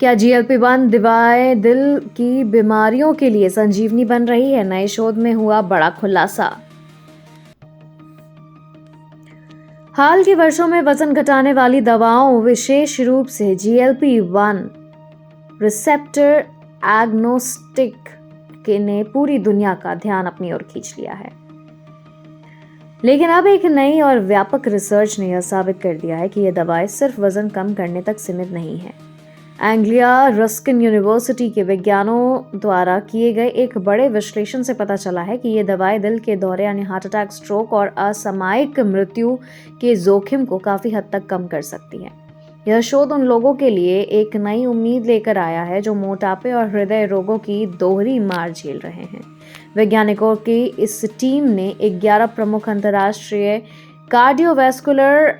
क्या GLP-1 दवाएं दिल की बीमारियों के लिए संजीवनी बन रही है? नए शोध में हुआ बड़ा खुलासा। हाल के वर्षों में वजन घटाने वाली दवाओं, विशेष रूप से GLP-1 रिसेप्टर एग्नोस्टिक ने पूरी दुनिया का ध्यान अपनी ओर खींच लिया है। लेकिन अब एक नई और व्यापक रिसर्च ने यह साबित कर दिया है कि ये दवाएं सिर्फ वजन कम करने तक सीमित नहीं है। एंग्लिया रस्किन यूनिवर्सिटी के वैज्ञानिकों द्वारा किए गए एक बड़े विश्लेषण से पता चला है कि ये दवाएं दिल के दौरे यानी हार्ट अटैक, स्ट्रोक और असामयिक मृत्यु के जोखिम को काफी हद तक कम कर सकती हैं। यह शोध उन लोगों के लिए एक नई उम्मीद लेकर आया है जो मोटापे और हृदय रोगों की दोहरी मार झेल रहे हैं। वैज्ञानिकों की इस टीम ने 11 प्रमुख अंतर्राष्ट्रीय कार्डियोवैस्कुलर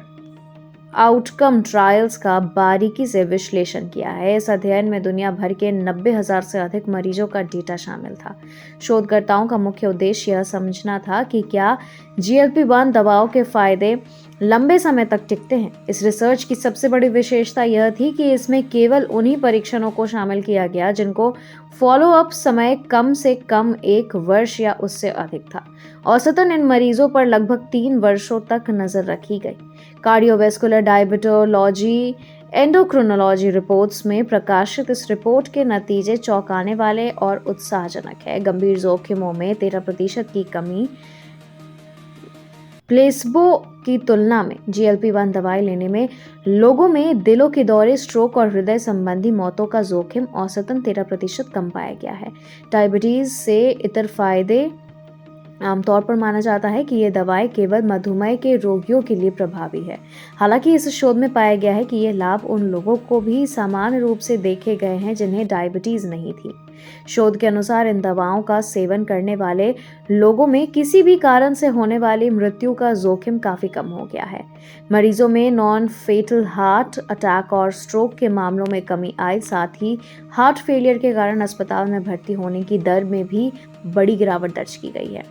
आउटकम ट्रायल्स का बारीकी से विश्लेषण किया है। इस अध्ययन में दुनिया भर के 90,000 से अधिक मरीजों का डेटा शामिल था। शोधकर्ताओं का मुख्य उद्देश्य यह समझना था कि क्या GLP-1 दवाओं के फायदे लंबे समय तक टिकते हैं। इस रिसर्च की सबसे बड़ी विशेषता यह थी कि इसमें केवल उन्हीं परीक्षणों को शामिल किया गया जिनको फॉलो अप समय कम से कम 1 वर्ष या उससे अधिक था। औसतन इन मरीजों पर लगभग 3 वर्षों तक नजर रखी गई। कार्डियोवैस्कुलर डायबिटोलॉजी एंडोक्रिनोलॉजी रिपोर्ट्स में प्रकाशित इस रिपोर्ट के नतीजे चौंकाने वाले और उत्साहजनक है। गंभीर जोखिमों में 13% की कमी, प्लेसबो की तुलना में GLP-1 दवाएं लेने में लोगों में दिलों के दौरे, स्ट्रोक और हृदय संबंधी मौतों का जोखिम औसतन 13% कम पाया गया है। डायबिटीज से इतर फायदे आमतौर पर माना जाता है कि ये दवाएं केवल मधुमेह के रोगियों के लिए प्रभावी है। हालांकि इस शोध में पाया गया है कि ये लाभ उन लोगों को भी समान रूप से देखे गए हैं जिन्हें डायबिटीज नहीं थी। शोध के अनुसार इन दवाओं का सेवन करने वाले लोगों में किसी भी कारण से होने वाली मृत्यु का जोखिम काफी कम हो गया है। मरीजों में नॉन फेटल हार्ट अटैक और स्ट्रोक के मामलों में कमी आई। साथ ही हार्ट फेलियर के कारण अस्पताल में भर्ती होने की दर में भी बड़ी गिरावट दर्ज की गई है।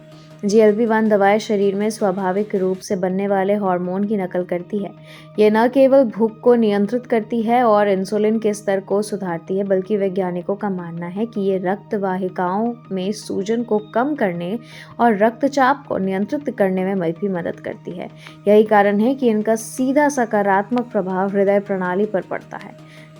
GLP-1 दवाएं शरीर में स्वाभाविक रूप से बनने वाले हार्मोन की नकल करती है। ये न केवल भूख को नियंत्रित करती है और इंसुलिन के स्तर को सुधारती है, बल्कि वैज्ञानिकों का मानना है कि ये रक्त वाहिकाओं में सूजन को कम करने और रक्तचाप को नियंत्रित करने में भी मदद करती है। यही कारण है कि इनका सीधा सकारात्मक प्रभाव हृदय प्रणाली पर पड़ता है।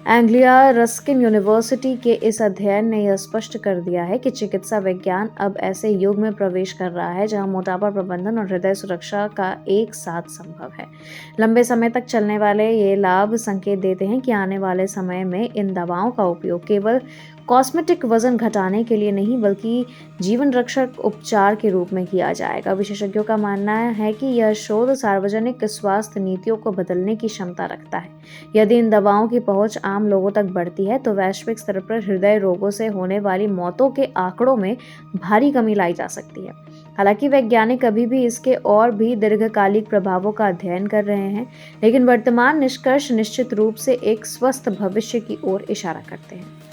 एंग्लिया रस्किन यूनिवर्सिटी के इस अध्ययन ने यह स्पष्ट कर दिया है कि चिकित्सा विज्ञान अब ऐसे युग में प्रवेश कर रहा है जहां मोटापा प्रबंधन और हृदय सुरक्षा का एक साथ संभव है। लंबे समय तक चलने वाले ये लाभ संकेत देते हैं कि आने वाले समय में इन दवाओं का उपयोग केवल कॉस्मेटिक वजन घटाने के लिए नहीं बल्कि जीवन रक्षक उपचार के रूप में किया जाएगा। विशेषज्ञों का मानना है कि यह शोध सार्वजनिक स्वास्थ्य नीतियों को बदलने की क्षमता रखता है। यदि इन दवाओं की पहुंच आम लोगों तक बढ़ती है तो वैश्विक स्तर पर हृदय रोगों से होने वाली मौतों के आंकड़ों में भारी कमी लाई जा सकती है। हालांकि वैज्ञानिक अभी भी इसके और भी दीर्घकालिक प्रभावों का अध्ययन कर रहे हैं, लेकिन वर्तमान निष्कर्ष निश्चित रूप से एक स्वस्थ भविष्य की ओर इशारा करते हैं।